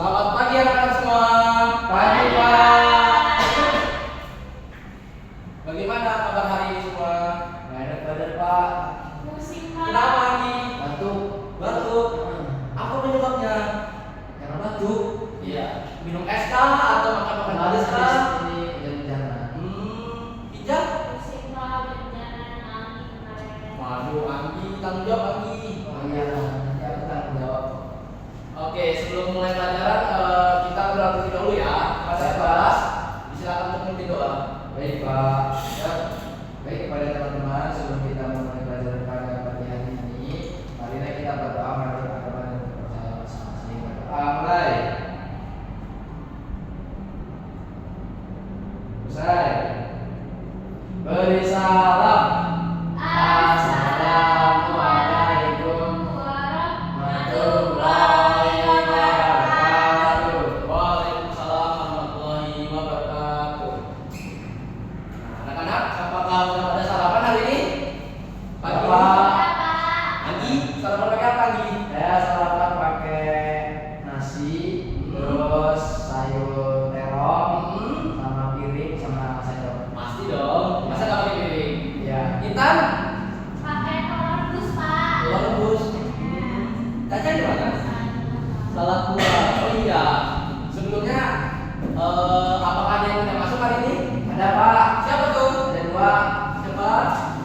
Selamat pagi anak-anak semua. Pagi, Pak. Bagaimana kabar hari ini semua? Nggak enak badan, Pak. Pusing, Pak. Kenapa Andi? Batuk. Batuk. Apa penyebabnya? Karena batuk. Iya. Minum es kah atau makan pedas kah? Ini hujan-hujanan. Pijat? Pusing, Pak. Berjalan angin kemarin. Waduh, Andi, tanggung jawab Andi. Oh iya, nanti aku tanggung jawab. Oke, sebelum mulai pelajaran kita berdoa terlebih dahulu ya. Kepada Baik, kelas, disilakan untuk memimpin doa. Baik, Pak. Ya. Baik, kepada teman-teman, sebelum kita memulai pelajaran pada pagi hari ini, marilah kita berdoa menurut agama dan kepercayaan masing-masing. Berdoa mulai. Selesai. Beri salam. Assalamualaikum warahmatullahi wabarakatuh. Waalaikumsalam warahmatullahi wabarakatuh. Nah, anak-anak, apakah sudah pada sarapan hari ini? Pagi. Bapak. Andi, sarapan pakai apa Andi? Saya sarapan pakai nasi, terus sayur terong, sama piring, sama sendok. Pasti dong. Masa nggak pakai piring? Ya. Intan? Pakai telur rebus, Pak. Telur rebus. Caca di mana? Salad buah. Oh iya. Sebelumnya, apakah ada yang tidak masuk hari ini? Ada Pak. Siapa tuh? Ada dua. Siapa?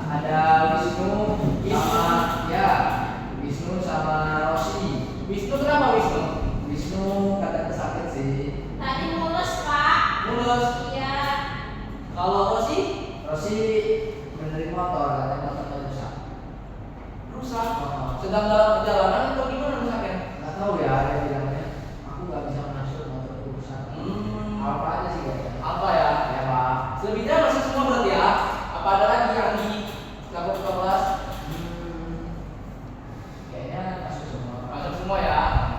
Ada Wisnu sama ya Wisnu sama Rosi. Wisnu, kenapa Wisnu? Wisnu katanya sakit sih. Tadi mulus, Pak. Mulus. Iya. Kalau Rosi? Rosi benerin motor, katanya motornya rusak. Rusak. Sedang dalam perjalanan atau gimana rusaknya? Nggak tahu ya dia bilangnya. Aku nggak bisa masuk motor rusak. Apa aja sih kayaknya. Apa ya? Ya Pak. Selebihnya masih semua berarti ya? Apa ada lagi Andi? Selaku ketua kelas? Kayaknya masuk semua. Masuk semua ya?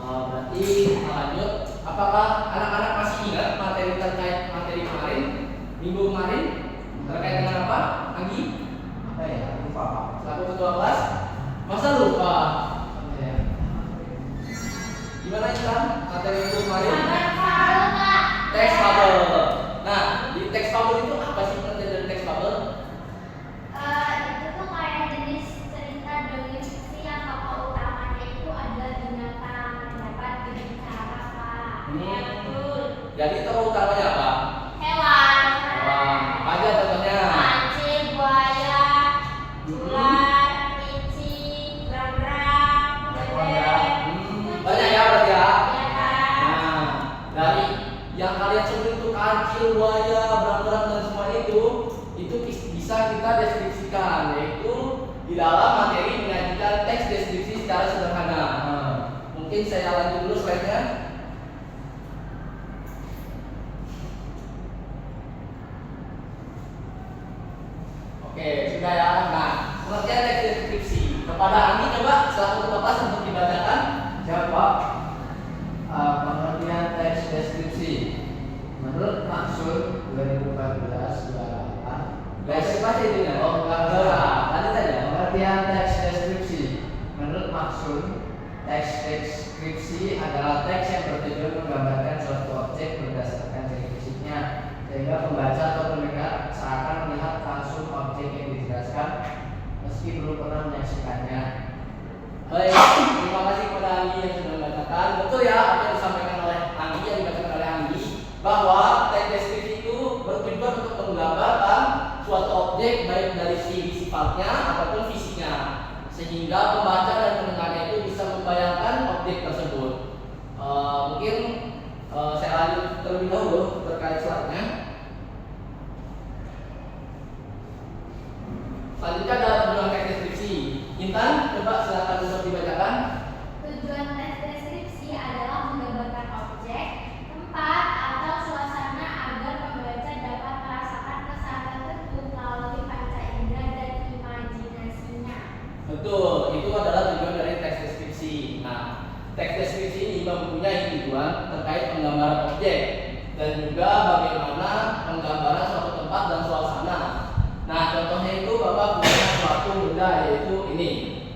Berarti kita lanjut. Apakah anak-anak masih ingat materi terkait materi kemarin? Minggu kemarin? Terkait dengan apa? Anggi? Apa ya? Lupa Pak. Selaku ketua kelas? Masa lupa? Ya. Gimana Intan? Materi minggu kemarin? Sabar, Pak. Pak. Teks fabel. Nah, di teks fabel itu apa sih pengertian dari teks fabel? Itu tuh kayak jenis cerita dongeng fiksi yang tokoh utamanya itu adalah binatang yang dapat berbicara, Pak. Iya, betul. Jadi tokoh utamanya apa? Hewan. Hewan. Apa aja contohnya? Mancing, buaya, ular, kelinci, berang-berang, bebek. Banyak ya berarti ya. Iya, Pak. Nah, dari yang kalian sebut itu kancil, buaya, berang-berang dan semua itu bisa kita deskripsikan, yaitu di dalam materi menyajikan teks deskripsi secara sederhana. Mungkin saya lanjut dulu slide-nya. Oke, sudah ya. Nah, pengertian teks deskripsi. Kepada Andi coba selaku ketua kelas untuk dibacakan. Siapa? Pengertian teks deskripsi. Menurut Maksud 2014-28. Bahasa apa sih itu ya? Oh, enggak. Lanjut aja. Pengertian teks deskripsi. Menurut Maksud, teks deskripsi adalah teks yang bertujuan menggambarkan suatu objek berdasarkan ciri fisiknya, sehingga pembaca atau pendengar seakan melihat langsung objek yang dijelaskan meski belum pernah menyaksikannya. Baik, terima kasih kepada Anggi yang sudah membacakan. Betul ya apa yang disampaikan oleh Anggi, yang dibacakan oleh Anggi, bahwa teks deskripsi itu bertujuan untuk menggambarkan suatu objek baik dari segi sifatnya ataupun fisiknya, sehingga pembaca dan pendengarnya itu bisa membayangkan objek tersebut. Mungkin saya lanjut terlebih dahulu terkait slide-nya. Selanjutnya adalah tujuan teks deskripsi. Intan, coba silakan untuk dibacakan. Tujuan teks deskripsi adalah menggambarkan objek, tempat, atau suasana agar pembaca dapat merasakan kesan tertentu melalui panca indera dan imajinasinya. Betul, itu adalah tujuan dari teks deskripsi. Nah, teks deskripsi ini mempunyai tujuan terkait penggambaran objek dan juga bagaimana penggambaran suatu tempat dan suasana. Nah, contohnya itu Bapak punya suatu benda, yaitu ini.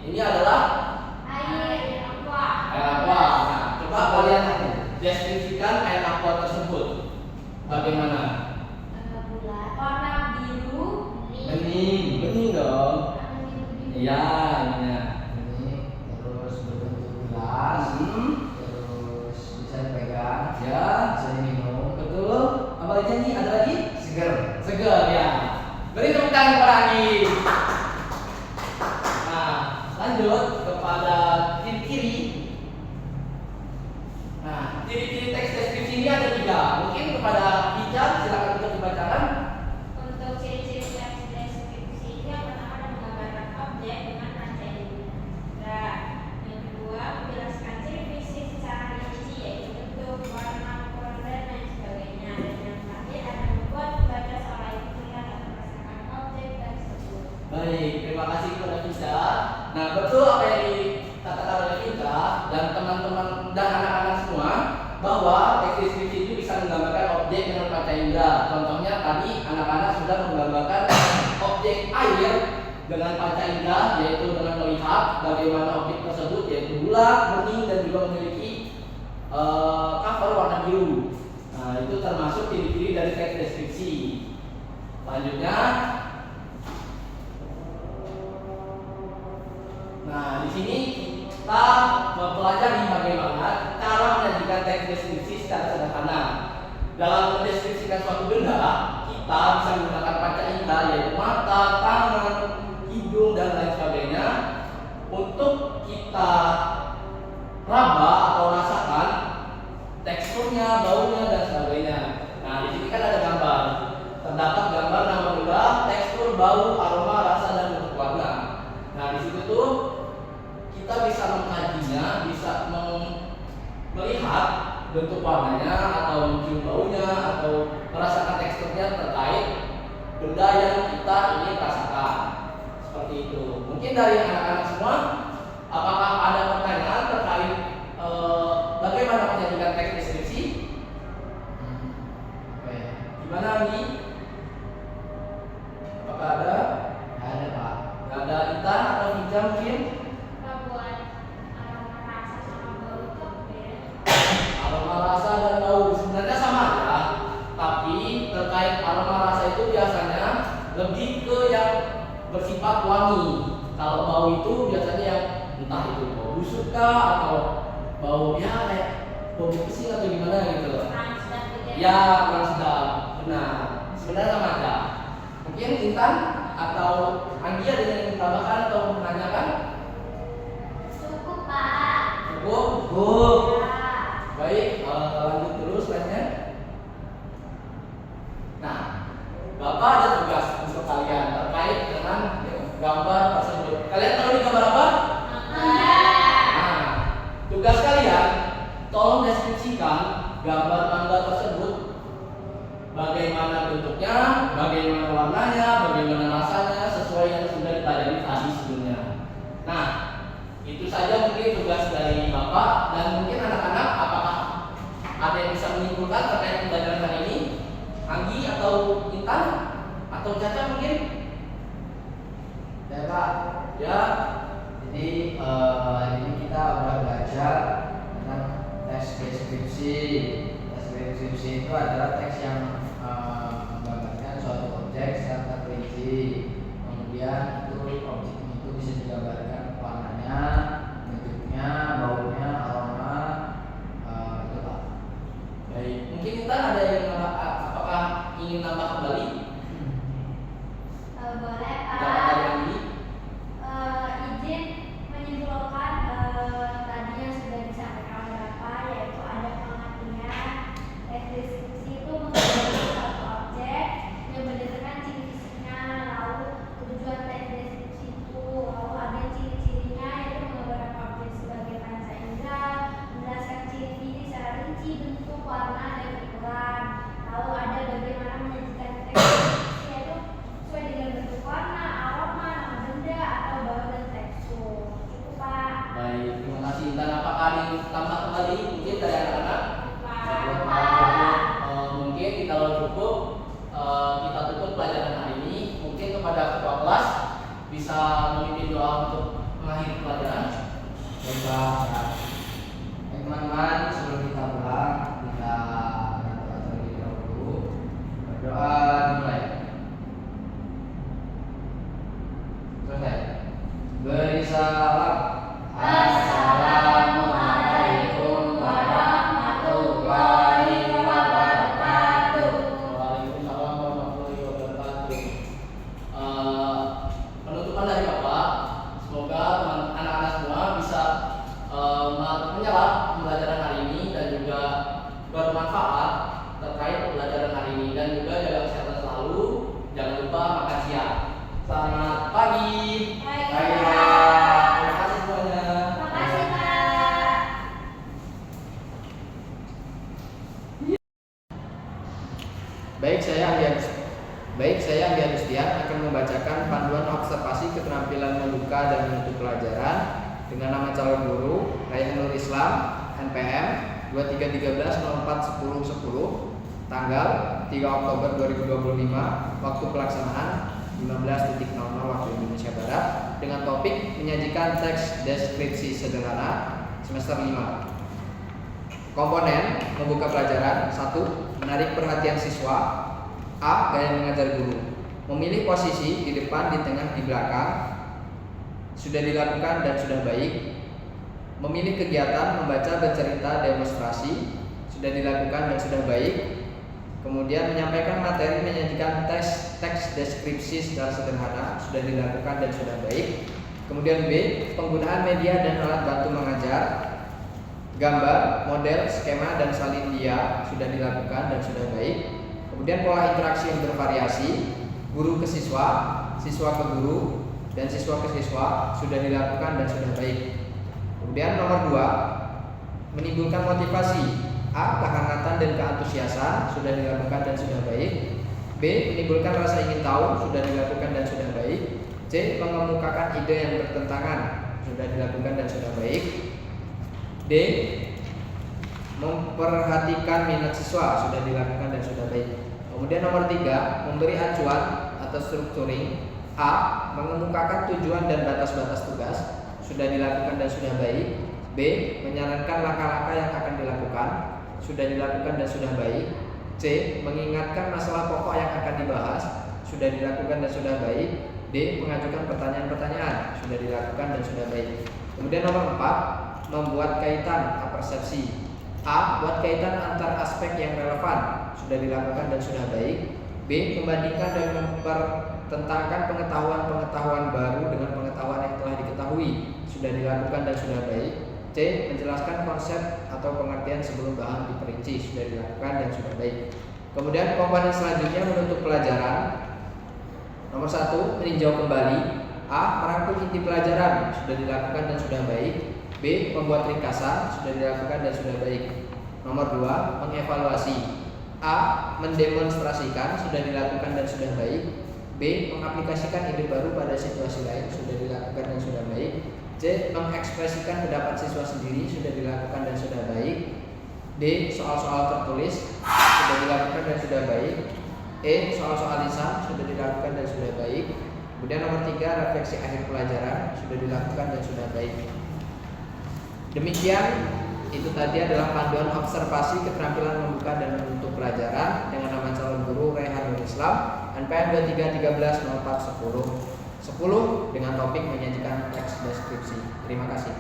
Ini adalah Air aqua. air aqua. Nah, coba kalian keras, Hmm. terus bisa dipegang, Ya. bisa diminum, Betul. Apa lagi nih? Ada lagi? seger. Segar ya. Beri tepuk tangan kepada Anggi. Nah, lanjut kepada ciri-ciri. Nah, ciri-ciri teks deskripsi ini ada 3. Mungkin kepada Ica silakan untuk dibacakan. Untuk ciri-ciri teks deskripsi itu yang pertama ada menggambarkan objek dengan panca indera. Yang kedua menjelaskan ciri fisik secara rinci yaitu bentuk, warna, ukuran dan lain sebagainya. Dan yang terakhir ada membuat pembaca seolah itu melihat atau merasakan objek tersebut. Baik, terima kasih kepada Ica. Nah, betul apa yang dikatakan oleh Ica dan teman-teman dan anak-anak semua bahwa teks deskripsi itu bisa menggambarkan objek dengan panca indera. Contohnya tadi anak-anak sudah menggambarkan objek air dengan panca indera, yaitu dengan melihat bagaimana objek tersebut yaitu bulat, bening dan juga memiliki cover warna biru. Nah, itu termasuk ciri-ciri dari teks deskripsi. Selanjutnya, nah di sini kita mempelajari bagaimana cara menyajikan teks deskripsi secara sederhana. Dalam mendeskripsikan suatu benda, kita bisa menggunakan panca indera yaitu mata, tangan, hidung dan lain sebagainya untuk kita raba atau rasakan teksturnya, baunya dan sebagainya. Nah, di sini kan ada gambar. Terdapat gambar nama benda, tekstur, bau, aroma, rasa dan bentuk warna. Nah, di situ tuh kita bisa mengkajinya, bisa melihat bentuk warnanya atau mencium baunya atau merasakan teksturnya terkait benda yang kita ingin rasakan. Seperti itu. Mungkin dari anak-anak semua, apakah ada pertanyaan terkait bagaimana menyajikan teks deskripsi? Oke. Gimana Anggi? Apakah ada? Nggak ada Pak. Nggak ada Intan atau Hijau mungkin? Kalau buat rasa sama bau itu beda. Aroma rasa dan bau sebenarnya sama aja, tapi terkait aroma rasa itu biasanya lebih ke yang bersifat wangi. Kalau bau itu biasanya yang entah itu bau busuk kah atau bau ya kayak bau pesing atau gimana gitu. Kurang sedap gitu Ya, kurang sedap. Benar. Sebenarnya sama aja. Mungkin Intan atau Anggi ada yang ingin tambahkan atau menanyakan? Cukup Pak. Cukup? Cukup. Ya. Baik, lanjut dulu slide-nya. Nah, Bapak ada tugas untuk kalian terkait dengan gambar tersebut. Kalian tahu ini gambar apa? Nah, tugas kalian tolong deskripsikan gambar mangga tersebut. Bagaimana bentuknya, bagaimana warnanya, bagaimana rasanya sesuai yang sudah dipelajari tadi sebelumnya. Nah, itu saja mungkin tugas dari Bapak dan mungkin anak-anak apakah ada yang bisa menyimpulkan terkait pembelajaran kali ini? Anggi atau Intan atau Caca mungkin? Ya Pak. Ya, Jadi hari ini kita udah belajar tentang teks deskripsi. Teks deskripsi itu adalah teks yang menggambarkan suatu objek secara terperinci. Kemudian itu objek itu bisa digambarkan warnanya, bentuknya, baunya, aroma, itu Pak. baik. Mungkin Intan ada yang apakah ingin nambah kembali? Boleh Pak. Dapat dari Anggi? Izin menyimpulkan tadi yang sudah disampaikan oleh Bapak, yaitu ada pengertian teks deskripsi itu menggambarkan suatu objek yang berdasarkan ciri fisiknya, lalu tujuan teks deskripsi itu, lalu ada ciri-cirinya yaitu menggambarkan objek sebagai panca indera, menjelaskan ciri fisik secara rinci, bentuk, warna dan ukuran, lalu ada bagaimana menyajikan teks deskripsi yaitu sesuai dengan bentuk warna, aroma, nama benda atau bau dan tekstur. Cukup Pak. Baik, terima kasih Intan. Apakah ada yang tambah kembali mungkin dari anak-anak? Mungkin kalau cukup kita tutup pelajaran hari ini. Mungkin kepada ketua kelas bisa memimpin doa untuk mengakhiri pelajaran. Baik Pak. Baik teman-teman, sebelum kita pulang kita berdoa terlebih dahulu. Berdoa dimulai. Selesai. Beri salam. Assalamualaikum menyerap pembelajaran hari ini dan juga bermanfaat terkait pembelajaran hari ini, dan juga jaga kesehatan selalu. Jangan lupa makan siang. Selamat pagi. Baiklah. Terima kasih semuanya. Makasih, Pak. Baik, saya Andi Agustian akan membacakan panduan observasi keterampilan membuka dan menutup pelajaran dengan nama calon guru Raihanul Islam, NPM 2313041010, tanggal 3 Oktober 2025, waktu pelaksanaan 15.00 waktu Indonesia Barat, dengan topik menyajikan teks deskripsi sederhana semester 5. Komponen membuka pelajaran: 1. Menarik perhatian siswa. A. Gaya mengajar guru. Memilih posisi di depan, di tengah, di belakang sudah dilakukan dan sudah baik. Memilih kegiatan membaca, bercerita, demonstrasi sudah dilakukan dan sudah baik. Kemudian menyampaikan materi, menyajikan teks deskripsi secara sederhana sudah dilakukan dan sudah baik. Kemudian B. Penggunaan media dan alat bantu mengajar, gambar, model, skema, dan salin dia sudah dilakukan dan sudah baik. Kemudian pola interaksi yang bervariasi, guru ke siswa, siswa ke guru, dan siswa ke siswa sudah dilakukan dan sudah baik. Kemudian nomor 2, menimbulkan motivasi. A. Kehangatan dan keantusiasan sudah dilakukan dan sudah baik. B. Menimbulkan rasa ingin tahu sudah dilakukan dan sudah baik. C. Mengemukakan ide yang bertentangan sudah dilakukan dan sudah baik. D. Memperhatikan minat siswa sudah dilakukan dan sudah baik. Kemudian nomor 3, memberi acuan atau structuring. A. Mengemukakan tujuan dan batas-batas tugas sudah dilakukan dan sudah baik. B. Menyarankan langkah-langkah yang akan dilakukan sudah dilakukan dan sudah baik. C. Mengingatkan masalah pokok yang akan dibahas sudah dilakukan dan sudah baik. D. Mengajukan pertanyaan-pertanyaan sudah dilakukan dan sudah baik. Kemudian nomor 4, membuat kaitan persepsi. A. Buat kaitan antar aspek yang relevan sudah dilakukan dan sudah baik. B. Membandingkan dan mempertentangkan pengetahuan-pengetahuan baru dengan pengetahuan yang telah diketahui sudah dilakukan dan sudah baik. C. Menjelaskan konsep atau pengertian sebelum bahan diperinci sudah dilakukan dan sudah baik. Kemudian komponen selanjutnya menutup pelajaran. Nomor 1, meninjau kembali. A. Merangkum inti pelajaran sudah dilakukan dan sudah baik. B. Membuat ringkasan sudah dilakukan dan sudah baik. Nomor 2, mengevaluasi. A. Mendemonstrasikan sudah dilakukan dan sudah baik. B. Mengaplikasikan ide baru pada situasi lain sudah dilakukan dan sudah baik. C. Mengekspresikan pendapat siswa sendiri sudah dilakukan dan sudah baik. D. Soal-soal tertulis sudah dilakukan dan sudah baik. E. Soal-soal lisan sudah dilakukan dan sudah baik. Kemudian nomor 3, refleksi akhir pelajaran sudah dilakukan dan sudah baik. Demikian, itu tadi adalah panduan observasi keterampilan membuka dan menutup pelajaran dengan nama calon guru Raihanul Islam, NPM 23130410 dengan topik menyajikan teks deskripsi. Terima kasih.